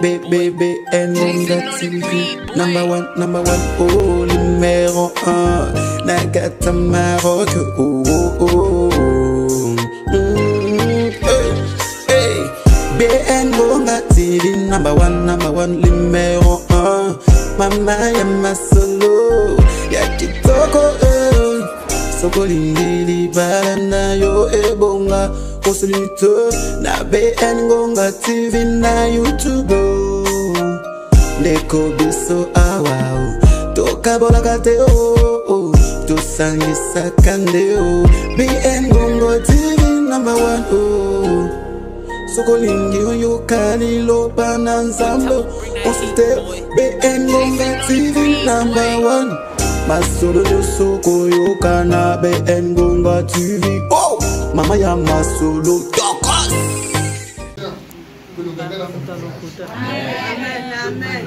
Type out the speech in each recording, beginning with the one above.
BBN TV, number one, oh, numéro 1, Nagata Maroc, oh, oh, oh, hey, BN Bonga TV, number one, numéro 1, Mama Yama Solo, Yakitoko, Soko Lingili, Balana, Yo, Ebonga, Osolito, na BN Bonga TV, na YouTube, Neko Biso, Awao, Toka Bolagate, oh, to Sangisa Kande, oh, BN Bonga TV, number 1, oh, Soko Lingi, Yo, Kali, Lopa, Nanzambo, Osite, BN Bonga TV, number 1. Masolo de Soko Yoka na BN Bonga TV. Oh, Mama ya Masolo Tokos. Amen.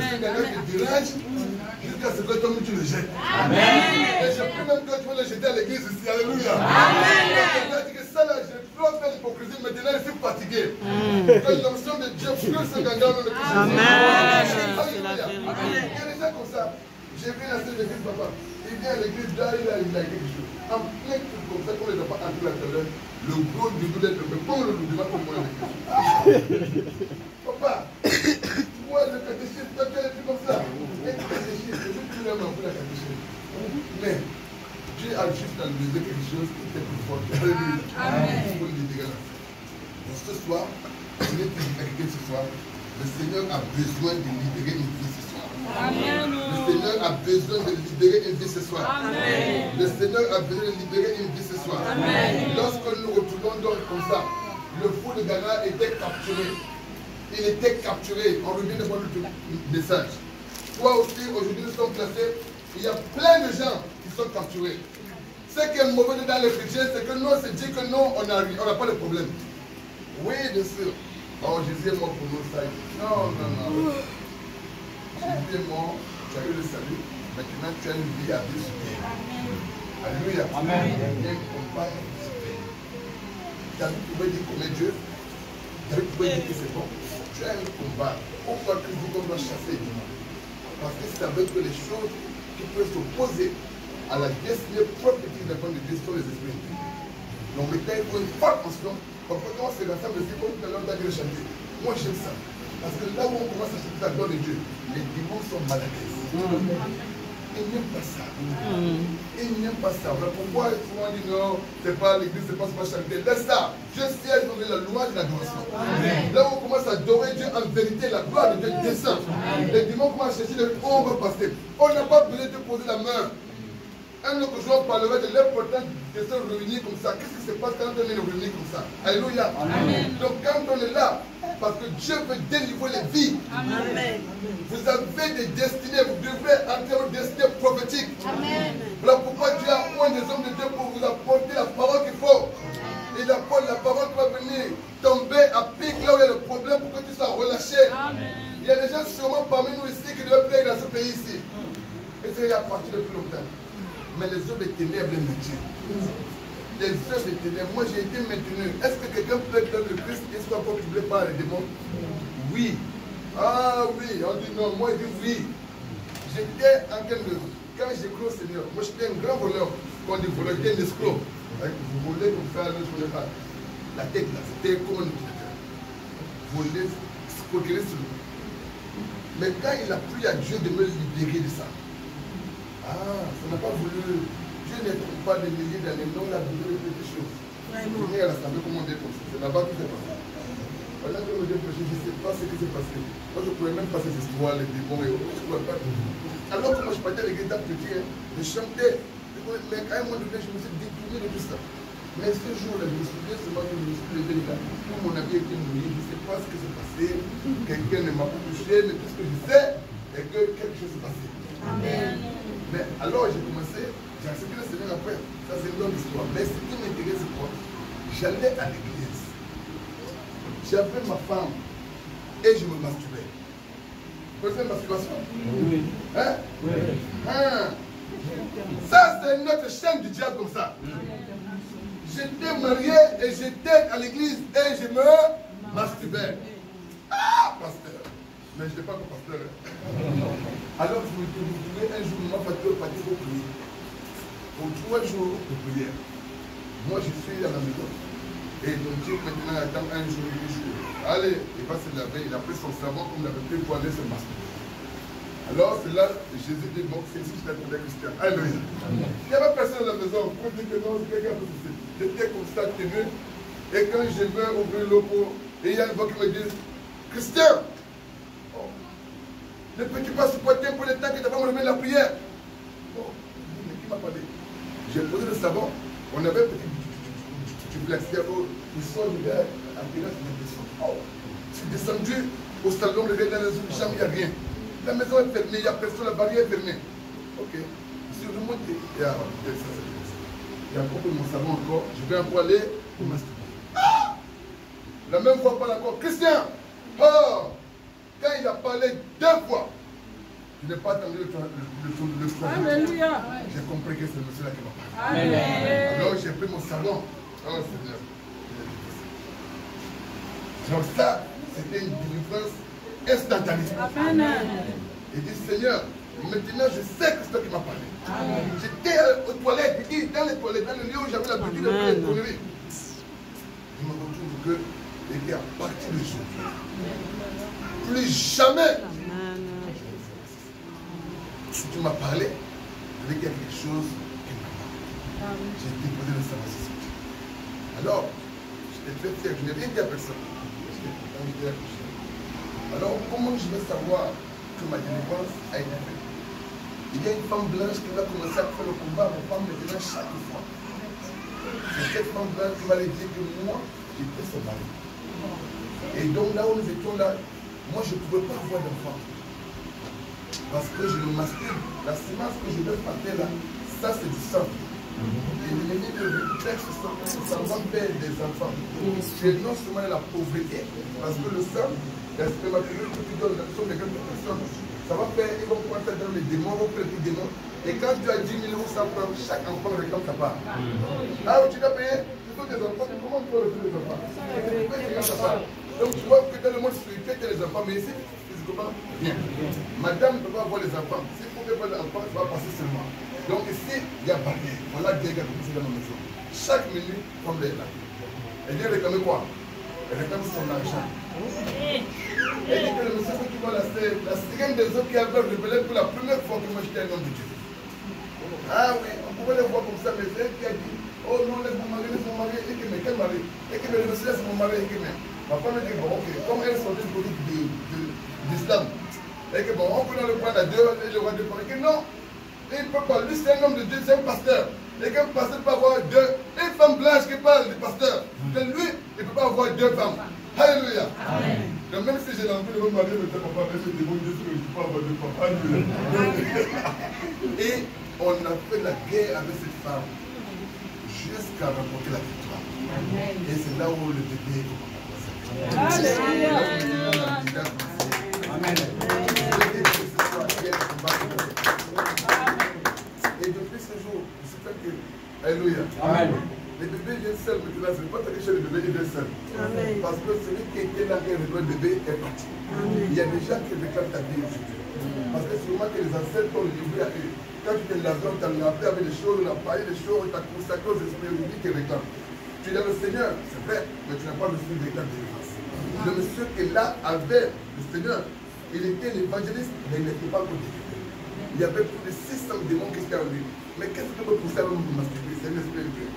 Jusqu'à ce que toi tu le jettes. Amen. Et je prie même que tu vas le jeter à l'église ici. Alléluia. Amen. Que ça là, je dois faire l'hypocrisie. Maintenant, je suis fatigué. Que l'onction de Dieu fleuve ce ganga dans le Christ. Amen. Alléluia. Il y a des gens comme ça. J'ai vu la scène de l'église, papa. Il vient à l'église, là, il a quelque chose. En plein truc comme ça, comme les enfants entrent à l'intérieur, le gros du bout d'être le bon, le bout comme moi avec papa, tu vois le catéchisme, tu as des trucs comme ça. Et le catéchisme, je veux plus l'aime un peu la catéchisme. Mais Dieu a juste à nous dire quelque chose qui était plus fort. Amen. Donc ce soir, je vais te dire ce soir, le Seigneur a besoin de libérer une vie ce soir. Amen. Le Seigneur a besoin de libérer une vie ce soir. Amen. Le Seigneur a besoin de libérer une vie ce soir. Amen. Lorsque nous retournons donc comme ça, le fou de Ghana était capturé. Il était capturé. On revient de voir le message. Toi aussi, aujourd'hui, nous sommes placés. Il y a plein de gens qui sont capturés. Ce qui est mauvais dans les chrétiens, c'est que nous, on se dit que non, on n'a pas de problème. Oui, bien sûr. Oh, Jésus est mort pour nous, ça. Non. Jésus est mort, tu as eu le salut, maintenant tu as une vie à vivre sur terre. Alléluia. Amen. Il y a un combat à vivre sur terre. David pouvait dire qu'on est Dieu, David pouvait dire que c'est bon. Tu as un combat. Pourquoi tu dis qu'on doit chasser les démons? Parce qu'il savait que les choses qui peuvent s'opposer à la destinée prophétique de de Dieu sont les esprits. Donc maintenant il faut une forte mention. Parfois quand on se rassemble ici, comme tout à l'heure on a dit le chanter. Moi j'aime ça. Parce que là où on commence à chanter la gloire de Dieu, les démons sont mal à l'aise. Ils n'aiment pas ça. Ils n'aiment pas ça. Voilà pourquoi souvent on dit non, c'est pas l'église, c'est pas chanter. Laisse ça. Dieu siège dans la louange et l'adoration. Là où on commence à adorer Dieu en vérité, la gloire de Dieu descend. Les démons commencent à chercher de où on va passer. On n'a pas besoin de poser la main. Un autre jour, on parlera de l'importance de se réunir comme ça. Qu'est-ce qui se passe quand on est réunis comme ça? Alléluia. Amen. Donc quand on est là, parce que Dieu veut délivrer les vies. Amen. Vous avez des destinées, vous devez entrer aux destinées prophétiques. Amen. Voilà pourquoi Dieu a point des hommes de Dieu pour vous apporter la parole qu'il faut. Il apporte la parole qui va venir tomber à pic là où il y a le problème pour que tu sois relâché. Amen. Il y a des gens sûrement parmi nous ici qui doivent plaire dans ce pays ici. Et c'est à partir de plus longtemps. Mais les œuvres des ténèbres les maintiennent. Les œuvres des ténèbres, moi j'ai été maintenu. Est-ce que quelqu'un peut être l'œuvre de Christ et soit pas troublé par les démons? Oui. Ah oui, on dit non, moi je dis oui. J'étais en train de. Quand j'ai cru au Seigneur, moi j'étais un grand voleur. Quand on dit voleur, j'étais un escroc. Vous volez pour faire le volet pas. La tête là, c'était comme un utilisateur. Voler, procurer sur lui. Mais quand il a plu à Dieu de me libérer de ça. Ah, ça n'a pas voulu. Dieu ne trouve pas des milliers d'années, non, il a besoin de quelque chose. Il est à l'assemblée, comment on dit comme ça. C'est là-bas que c'est passé. Pendant que le Dieu prêchait, je ne sais pas ce qui s'est passé. Moi, je ne pouvais même pas ces histoires, les démons et autres. Je ne pouvais pas. Alors que moi, je partais à l'église d'un petit, je chantais. Mais à un moment donné, je me suis détourné de tout ça. Mais ce jour-là, je me souviens seulement que je me suis levé là. Tout mon habit était mouillé, je ne sais pas ce qui s'est passé. Quelqu'un ne m'a pas touché, mais tout ce que je sais est que quelque chose s'est passé. Amen. Mais alors j'ai commencé, j'ai accepté le Seigneur après, ça c'est une longue histoire. Mais ce qui m'intéresse, c'est quoi? J'allais à l'église, j'avais ma femme et je me masturbais. Vous connaissez la masturbation? Oui. Hein? Oui. Hein? Ça c'est notre chaîne du diable comme ça. J'étais marié et j'étais à l'église et je me masturbais. Ah, pasteur! Mais je n'étais pas encore pasteur. Alors je me trouvais un jour, ma pasteur partait pour prier. Pour 3 jours de prière. Moi je suis à la maison. Et mon Dieu maintenant attend un jour, 2 jours. Allez, il va se laver, il a pris son savon comme il avait pris pour aller se masturber. Alors c'est là Jésus dit, bon, c'est ici que je t'attendais Christian. Alléluia. Il n'y avait personne à la maison. Pour dire que non, quelqu'un peut se faire. J'étais comme ça tenu. Et quand je vais ouvrir l'eau pour... Et il y a une voix qui me dit, Christian, oh, ne peux-tu pas supporter pour le temps que tu vas me remettre la prière? Bon, mais qui m'a parlé? J'ai posé le savon. On avait un petit duplex. Ils sont là, à Pilas, ils descendent. Oh, je suis descendu au salon, le gars dans les autres chambres, il n'y a rien. La maison est fermée, il n'y a personne, la barrière est fermée. Ok. Je suis remonté. Il y a encore mon savon encore. Je vais encore aller pour masturber. Ah! La même fois, pas encore. Christian! Oh! Quand il a parlé 2 fois, je n'ai pas attendu le soir. Alléluia! J'ai compris que c'est le monsieur là qui m'a parlé. Amen. Alors j'ai pris mon savon. Oh Seigneur. Donc ça, c'était une délivrance instantanée. Amen. Il dit, Seigneur, maintenant je sais que c'est toi qui m'as parlé. J'étais aux toilettes, il dit, dans les toilettes, dans le lieu où j'avais l'habitude de faire les conneries. Je me retrouve que, et qu'à partir de aujourd'hui, plus jamais, si tu m'as parlé, c'est qu'il y a quelque chose qui m'a parlé. J'ai déposé le savon sur ce Dieu. Alors, j'étais très fier, je n'ai rien dit à personne. J'étais content de dire. Alors, comment je vais savoir que ma délivrance a été faite? Il y a une femme blanche qui va commencer à faire le combat avec femme maintenant chaque fois. C'est cette femme blanche qui va lui dire que moi, j'étais son mari. Et donc là où nous étions là, moi je ne pouvais pas avoir d'enfant. Parce que je le masturbe. La semence que je vais porter là, ça c'est du sang. Et l'ennemi de texte, ça va faire des enfants. C'est non seulement la pauvreté, parce que le sang, les spermatozoïdes que tu donnes sont des grandes personnes. Ça va faire, ils vont pouvoir faire dans les démons, vont faire des démons. Et quand tu as 10 000 euros, ça prend chaque enfant réclame sa part. Ah, tu dois payer, il faut des enfants, comment tu peux refuser les enfants? Tu payes sa part. Donc tu vois que dans le monde spirituel, tu as les enfants, mais ici, physiquement, rien. Madame ne peut pas avoir les enfants. Si vous ne pouvez pas les enfants, ça va passer seulement. Donc ici, il y a barrière. Voilà Dieu qui a commencé dans ma maison. Chaque minute, comme elle est là. Elle vient réclamer quoi? Elle réclame son argent. Elle dit que le monsieur qui voit la sirène des autres qui avait révélé pour la première fois que moi j'étais un homme de Dieu. Ah oui, on pouvait le voir comme ça, mais c'est elle qui a dit, oh non, laisse mon mari, et que mais quel mari? Et que mais le monsieur laisse mon mari, et que mais. Ma femme dit, bon, ok, comme elle sortait du politique d'islam, et que bon, on peut le prendre à Dieu, et le roi de Paris, que non, il ne peut pas, lui c'est un homme de Dieu, c'est un pasteur. Et qu'un pasteur peut avoir une femme blanche qui parle du pasteur. Que lui, il ne peut pas avoir 2 femmes. Alléluia. Donc même si j'ai envie de me marier, je ne sais pas, mais je dis, bon Dieu, je ne peux pas avoir 2 femmes. Alléluia. Et on a fait la guerre avec cette femme jusqu'à remporter la victoire. Et c'est là où le bébé est commencé. Alléluia. Amen. Et depuis ce jour, je sais que. Alléluia. Amen. Les bébés viennent seuls, maintenant, ce n'est pas que chez les bébés, ils viennent seuls. Parce que celui qui était là, qui réclame le bébé, est parti. Il y a des gens qui réclament ta vie aujourd'hui. Parce que sûrement que les ancêtres t'ont livré à eux. Quand tu t'es lavé, tu as lavé avec des choses, on a parlé des choses, tu as consacré aux esprits aujourd'hui qui réclament. Tu es le Seigneur, c'est vrai, mais tu n'as pas reçu de véritable délivrance. Le monsieur qui est là avec le Seigneur, il était l'évangéliste, mais il n'était pas côté. Il y avait plus de 600 démons qui étaient en lui. Mais qu'est-ce que peut pousser à l'homme de masturber? C'est un esprit de Dieu.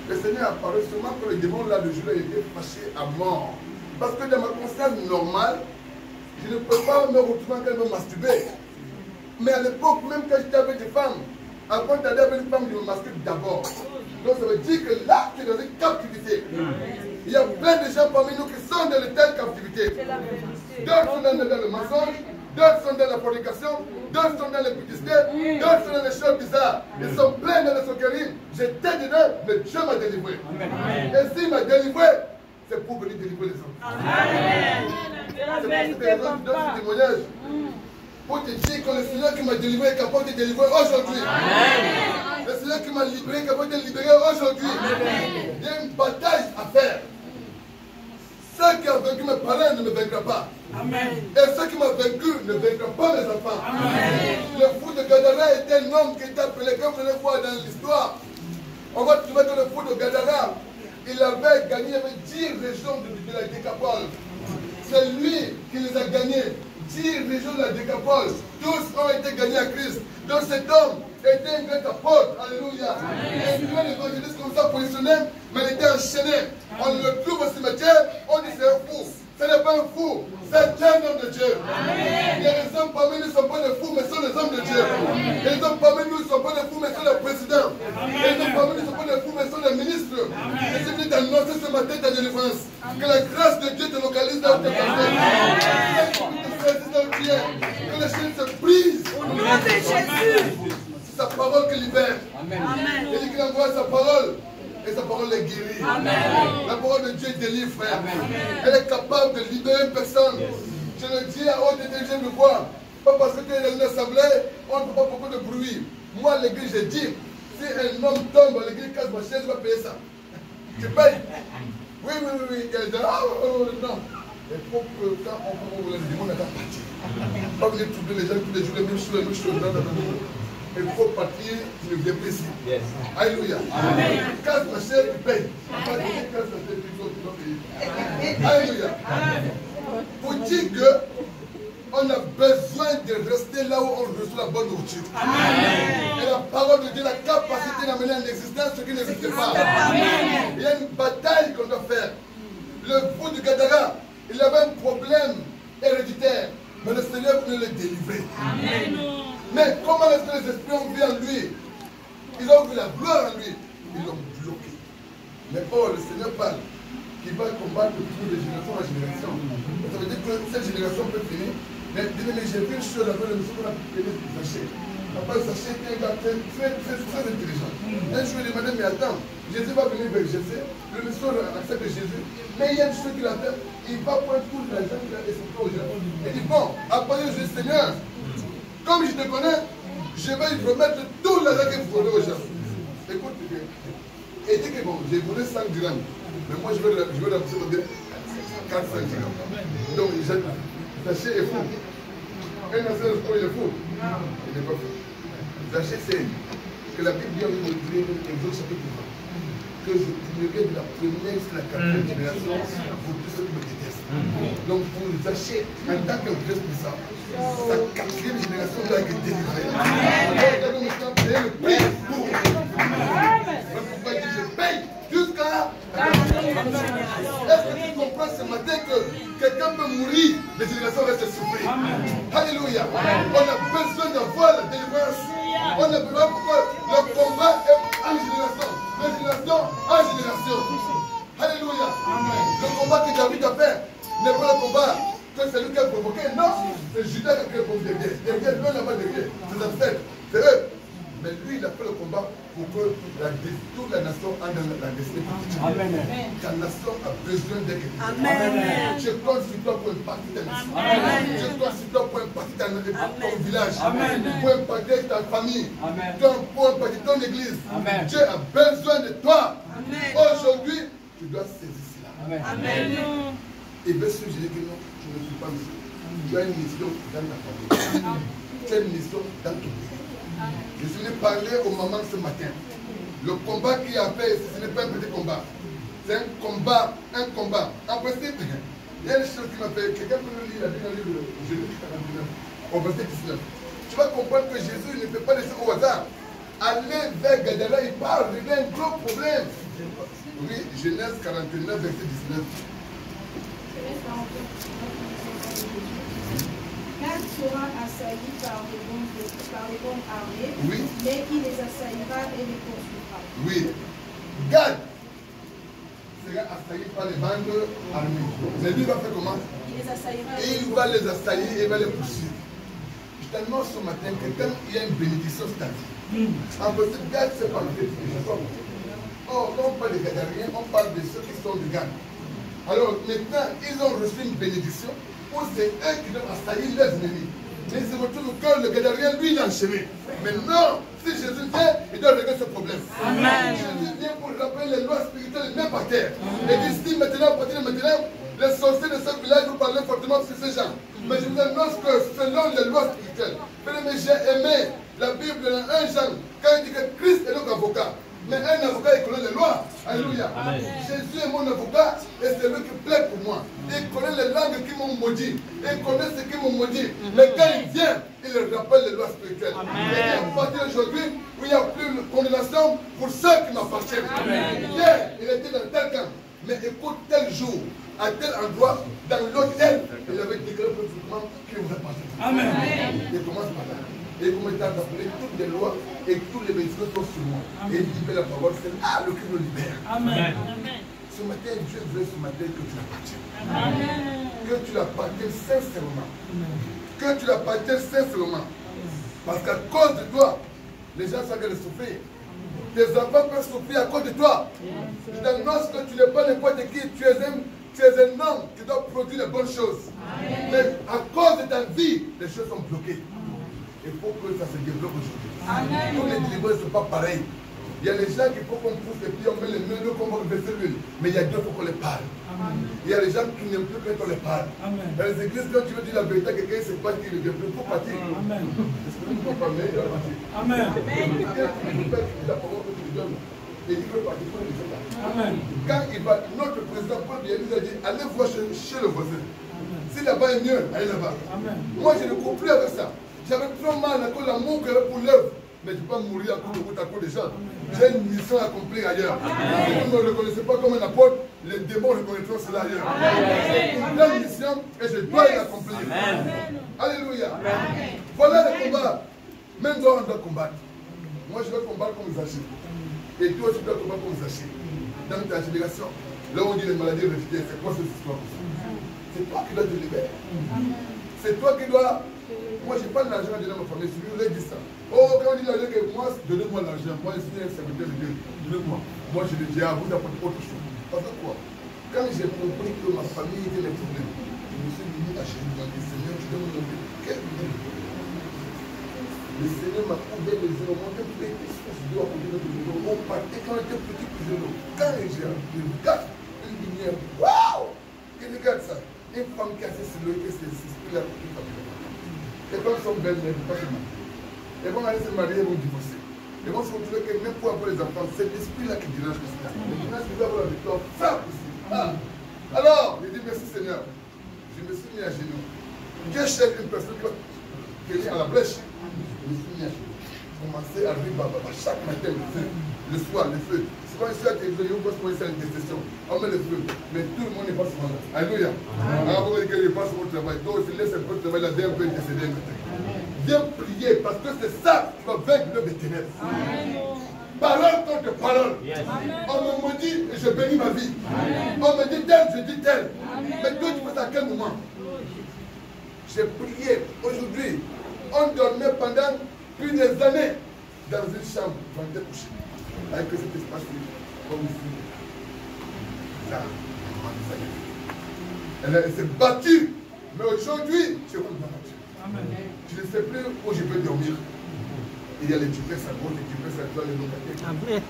Le Seigneur a parlé seulement que le démon là, le jour là, il était fâché à mort. Parce que dans ma conscience normale, je ne peux pas me retrouver quand me masturber. Mais à l'époque, même quand j'étais avec des femmes, avant d'aller avec une femme, je me masturbe d'abord. Donc ça veut dire que là, tu es dans une captivité. Il y a plein de gens parmi nous qui sont dans une telle captivité. D'autres sont dans le mensonge, d'autres sont dans la fornication, d'autres sont dans les publicités, d'autres sont dans les choses bizarres. Ils sont pleins dans les soqueries. J'étais dedans, mais Dieu m'a délivré. Et s'il m'a délivré, c'est pour venir délivrer les autres. Amen. C'est la vérité, papa. Témoignage. Pour te dire que le Seigneur qui m'a délivré est capable de délivrer aujourd'hui. Le Seigneur qui m'a libéré est capable de libérer aujourd'hui. Il y a une bataille à faire. Ceux qui ont vaincu mes parents ne me vaincront pas. Et ceux qui m'ont vaincu ne vaincront pas mes enfants. Le fou de Gadara était un homme qui était appelé, comme vous allez voir dans l'histoire. On va trouver que le fou de Gadara, il avait gagné avec 10 régions de la Décapole. C'est lui qui les a gagnés. 10 régions de la Décapole. Tous ont été gagnés à Christ. Donc cet homme était un grand apôtre. Alléluia. Et un grand évangéliste comme ça positionné, mais il était enchaîné. On le trouve au cimetière, on dit c'est un fou. Ce n'est pas un fou, c'est un homme de Dieu. Il y a des hommes parmi nous ne sont pas des fous, mais sont des hommes de Dieu. Il y a des hommes parmi nous ne sont pas des fous, mais sont des présidents. Il y a des hommes parmi nous ne sont pas des fous, mais sont des ministres. Et je viens d'annoncer ce matin ta délivrance. Que la grâce de Dieu te localise dans tes pensées. Que les chaînes se brisent. Au nom de Jésus. C'est sa parole qui libère. Amen. Il dit qu'il envoie sa parole. Et sa parole est guérie. Amen. La parole de Dieu délivre, frère. Elle est capable de libérer une personne. Je le dis à haute intelligence de voix. Pas parce que tu es dans une assemblée, on ne fait pas beaucoup de bruit. Moi, l'église, j'ai dit, si un homme tombe, l'église casse ma chaise, je vais payer ça. Tu payes. Oui. Il y a des gens, non. Il faut que quand on vous le dit, on n'a pas partir. Pas venir troubler les gens tous les jours, les mêmes choses, non. Il faut partir, tu ne viens plus ici. Yes. Alléluia. Casse ma chaise, tu payes. Casse ma chaise, tu dois payer. Alléluia. Pour dire qu'on a besoin de rester là où on reçoit la bonne nourriture. Amen. Et la parole de Dieu, la capacité d'amener en existence ce qui n'existe pas. Amen. Il y a une bataille qu'on doit faire. Le fou du Gadara, il avait un problème héréditaire. Mais le Seigneur voulait le délivrer. Amen. Mais comment est-ce que les esprits ont vu en lui? Ils ont vu la gloire en lui. Ils l'ont bloqué. Mais or, le Seigneur parle qu'il va combattre tout de génération en génération. Ça veut dire que cette génération peut finir. Mais j'ai vu une chose après le monsieur qu'on a appelé Zachée. Papa Zachée était un gars très intelligent. Un jour, il m'a dit, mais attends, Jésus va venir vers Jésus. Le monsieur accepte Jésus. Mais il y a une chose qu'il a fait. Il va prendre tout l'argent qu'il a expliqué aux gens. Il dit, bon, après je dis, Seigneur, comme je te connais, je vais lui remettre tout l'argent que vous volez aux gens. Écoute bien. Et il dit que bon, j'ai volé 100 dirhams. Mais moi, je vais rembourser mon bien 400 dirhams. Donc, Zachée est fou. Un ancien sport, il est fou. Il n'est pas fou. Zachée, c'est que la Bible dit en Exode chapitre 20 que je punirai de la première jusqu'à la quatrième génération pour tous ceux qui me détestent. Donc, pour Zachée, en tant qu'un responsable, sa quatrième génération doit être délivrée. Alors, nous sommes payés le prix pour. Donc, pourquoi il dit je paye jusqu'à. Est-ce que tu comprends ce matin que quelqu'un peut mourir, les générations restent souffrir? Alléluia. On a besoin d'avoir la délivrance. On a besoin pourquoi le combat est en génération. De génération en génération. Alléluia. Le combat que David a fait n'est pas le combat que c'est lui qui a provoqué. Non, c'est Judas qui a provoqué. Derrière, lui, là-bas derrière. C'est un fait. C'est eux. Mais lui, il a fait le combat pour que toute la nation ait la destinée positive. Ta nation a besoin d'être. Je compte sur toi pour impacter ta nation. Je compte sur toi pour impacter ton village. Pour impacter ta famille. Pour impacter ton église. Dieu a besoin de toi. Aujourd'hui, tu dois saisir cela. Et bien sûr, je dis que non, tu ne suis pas monsieur. Tu as une mission dans ta famille. Tu as une mission dans ton pays. Je suis venu parler aux mamans ce matin. Le combat qu'il y a fait, ce n'est pas un petit combat. C'est un combat, En principe, il y a une chose qui m'a fait. Quelqu'un peut le lire, dans le livre de Jésus 49, au verset 19. Tu vas comprendre que Jésus ne fait pas des choses au hasard. Aller vers Gadara, il parle, il y a un gros problème. Oui, Genèse 49, verset 19. Gad sera assailli par les bombes armées, oui. Mais il les assaillira et les poursuivra. Oui. Gad sera assailli par les bandes armées. Mais lui, il va faire comment? Il les assaillira. Et il va les assaillir et il va les poursuivre. Je t'annonce ce matin que quand il y a une bénédiction sur ta vie, en fait, Gad, c'est pas le fait. Or, quand on parle des Gadariens, on parle de ceux qui sont de Gad. Alors maintenant, ils ont reçu une bénédiction où c'est eux qui doivent assaillir les ennemis. Mais il se retrouve que le Gadarien, lui, il est enchaîné. Mais non, si Jésus vient, il doit régler ce problème. Amen. Jésus vient pour rappeler les lois spirituelles même par terre. Et dit, si maintenant, à partir de maintenant, les sorciers de ce village vous parlez fortement sur ces gens. Alléluia. Jésus est mon avocat et c'est lui qui plaide pour moi. Il connaît les langues qui m'ont maudit. Il connaît ce qui m'ont maudit. Mais quand il vient, il rappelle les lois spirituelles. Et à partir d'aujourd'hui, où il n'y a plus de condamnation pour ceux qui m'appartiennent. Hier, il était dans tel camp. Mais écoute, tel jour, à tel endroit, dans l'hôtel, il avait déclaré publiquement qu'il vous appartient. Amen. Il commence par là. Et il commence à appeler toutes les lois et tous les bénéfices sont sur moi. Et il dit la parole, c'est là le Christ nous libère. Amen. Ce matin, Dieu veut ce matin que tu l'appartiennes. Que tu l'appartiennes sincèrement. Que tu l'appartiennes sincèrement. Parce qu'à cause de toi, les gens sont en train de souffrir. Tes enfants peuvent souffrir à cause de toi. Je t'annonce que tu n'es pas n'importe qui. Tu es un homme qui doit produire les bonnes choses. Mais à cause de ta vie, les choses sont bloquées. Il faut que ça se développe aujourd'hui. Tous les délivres ne sont pas pareils. Il y a les gens qui font qu'on pousse et puis on met les mains comme on verser l'huile. Mais il y a Dieu, il faut qu'on les parle. Il y a les gens qui n'aiment plus quand on les parle. Dans les églises, quand tu veux dire la vérité à quelqu'un, c'est pas qu'il ne vient plus. Il faut partir. Est-ce que nous ne pouvons pas mais il va partir. Amen. La parole que tu lui donnes. Et il veut partir pour les gens là. Quand il va, notre président Paul Biya nous a dit, allez voir chez le voisin. Si là-bas est mieux, allez là-bas. Moi, je ne cours plus avec ça. J'avais trop mal à cause de l'amour que j'avais pour l'œuvre. Mais je ne peux pas mourir à cause des gens. J'ai une mission à accomplir ailleurs. Si vous ne me reconnaissez pas comme un apôtre, les démons reconnaîtront cela ailleurs. C'est une grande mission et je dois l'accomplir. Alléluia. Voilà le combat. Même nous, on doit combattre. Moi, je vais combattre comme Zaché. Et toi, tu dois combattre comme Zaché. Dans ta génération, là où on dit les maladies réfugiées, c'est quoi cette histoire? C'est toi qui dois te libérer. C'est toi qui dois. Moi, je n'ai pas de l'argent à donner à ma famille. Si vous voulez dire ça. Oh, quand on dit l'argent, moi, donnez-moi l'argent. Moi, je suis un serviteur de Dieu. Donnez-moi. Moi, je le dis à vous d'apporter autre chose. Parce que quoi? Quand j'ai compris que ma famille était les problèmes, je me suis mis à chez lui. Le Seigneur, tu dois me donner quel bien. Le Seigneur m'a ouvert les yeux. On était petits, je dois apporter notre maison. On partait quand on était petit, plus jeune. Quand j'ai regarde une lumière, waouh! Il regarde ça. Une femme qui a fait ce loyer, c'est là qui va bien. Les femmes sont belles, mais pas seulement. Elles vont aller se marier, elles vont divorcer. Elles vont se retrouver que même pour avoir les enfants, c'est l'esprit-là qui dirige le Seigneur. Le Seigneur qui doit avoir la victoire, frappe ici. Alors, je dis merci Seigneur. Je me suis mis à genoux. Dieu cherche une personne qui est à la brèche. Je me suis mis à genoux. Je commençais à vivre chaque matin le feu. Le soir, le feu. Souvent, ici à télévision, on passe pour une intercession. On met le feu. Mais tout le monde n'est pas souvent là. Alléluia. Alors, vous voyez qu'il n'est pas sur votre travail. Donc, il laisse un peu de travail là, d'un peu intercéder. Viens prier parce que c'est ça qui va vaincre le ténèbres. Parole contre parole. On me maudit et je bénis ma vie. On me dit tel, je dis tel. Mais toi, tu fais à quel moment? J'ai prié. Aujourd'hui, on dormait pendant plus des années dans une chambre, on était couché. Avec cet espace comme ici. Là, elle s'est battue. Mais aujourd'hui, je rentre dans la nature. Je ne sais plus où je peux dormir. Il y a les GPS à gauche, les GPS à droite, les locataires. Amen.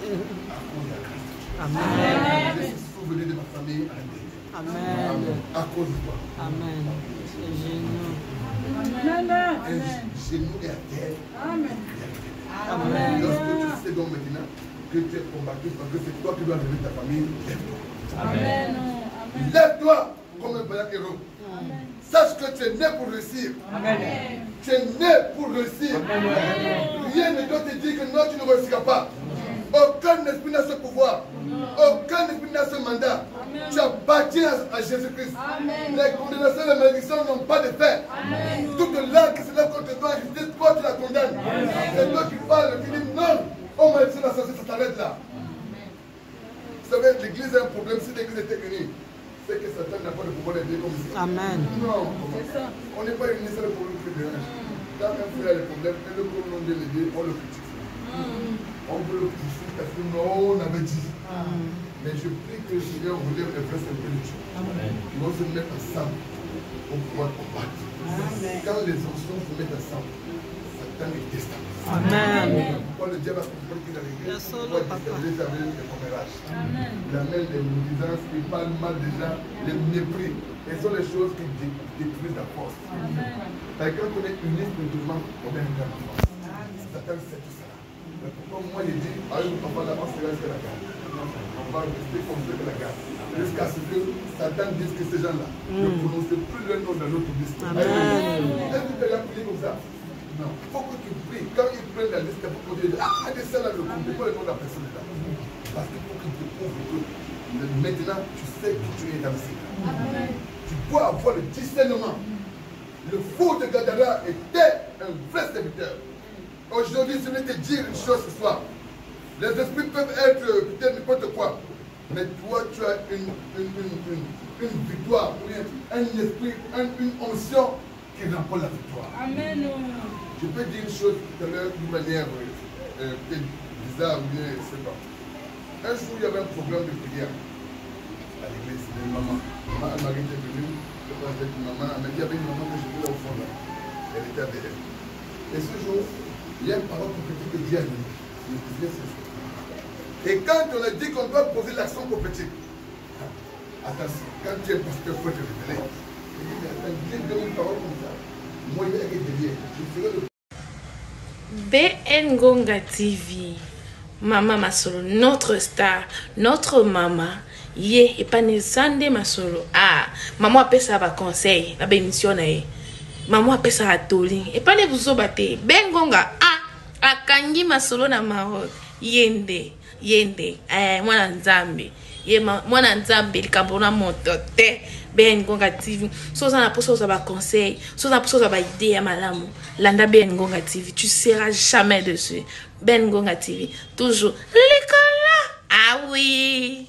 À cause de la grâce de Dieu. Amen. Je suis souvenu de ma famille à l'intérieur. Amen. À cause de toi. Amen. C'est génial. Un genou est à terre. Amen. Amen. Lorsque tu sais donc maintenant que tu es combattu parce que c'est toi qui dois lever ta famille, lève-toi. Amen. Lève-toi comme un vaillant héros. Sache que tu es né pour réussir. Amen. Tu es né pour réussir. Amen. Rien ne doit te dire que non, tu ne réussiras pas. Aucun esprit n'a ce pouvoir. Aucun esprit n'a ce mandat. Amen. Tu appartiens à Jésus-Christ. Les condamnations et les malédictions n'ont pas de fait. Toute langue qui se lève contre toi, toi tu la condamnes. C'est toi qui parles, qui dis non. Oh malédiction associée, ça s'arrête là. Vous savez, l'église a un problème. Si l'église était unie, c'est que Satan n'a pas de pouvoir d'aider comme ça. Amen. Non, on n'est pas unis, c'est le problème qui dérange. Quand un frère a des problèmes, et le problème de l'aider, on le critique. On veut le critiquer parce que non, on avait dit. Mais je prie que le Seigneur relève les vrais intellectuels. Ils vont se mettre ensemble pour pouvoir combattre. Quand les anciens se mettent ensemble, Satan est déstabilisé. Amen. Quand le diable a compris qu'il a l'église, il va déstabiliser avec les commérages. Il amène des médisances, il parle mal des gens, les mépris. Et ce sont les choses qui détruisent la force. Et quand on est unis spirituellement, on est une grande force. Satan sait tout ça. Mais pourquoi moi, il dit, ah, le papa là-bas, c'est là, c'est la garde. On va rester comme ça de la garde. Jusqu'à ce que Satan dise que ces gens-là ne prononcent plus le nom de notre liste. Est-ce que tu as prié comme ça? Non. Il faut que tu pries. Quand ils prennent la liste, il faut que tu dises, ah, de ça là, ne comptez pas le nom de la personne là. Parce qu'il faut que tu découvres que maintenant, tu sais que tu es dans le Seigneur. Tu dois avoir le discernement. Le fou de Gadara était un vrai serviteur. Aujourd'hui, je vais te dire une chose ce soir. Les esprits peuvent être peut-être n'importe quoi. Mais toi, tu as une victoire, un esprit, une onction qui remporte la victoire. Amen. Je peux dire une chose tout à l'heure d'une manière peut-être bizarre ou bien, je ne sais pas. Un jour, il y avait un programme de prière à l'église de maman. Maman Marie était venue, je parlais avec maman, elle m'a dit, il y avait une maman que je vue là au fond là. Elle était avec elle. Et ce jour, il y a une parole prophétique que Dieu a donnée. Je me disais, c'est ça. Et quand on a dit qu'on doit poser l'action prophétique, attention, quand tu es pasteur, il faut te révéler. Il dit, mais attends, Dieu donne une parole comme ça. Moi, il y a des derrière. Je ferai le BN Ngonga TV, Maman Masolo, notre star, notre maman, ye et pas ne sande Masolo. Ah, maman appelle ça va conseil, la bémission na maman appelle ça atoli. Et pas ne vous obate. BN Ngonga, ah, akangi Masolo na Maroc, yende, mwana nzambe. Ye mwana nzambe likabona moto te. BN Ngonga TV. So ça na pour ça ba conseil, so ça pour ça ba idée ya malamu. Landa BN Ngonga TV, tu seras jamais dessus. BN Ngonga TV, toujours l'école là. Ah oui.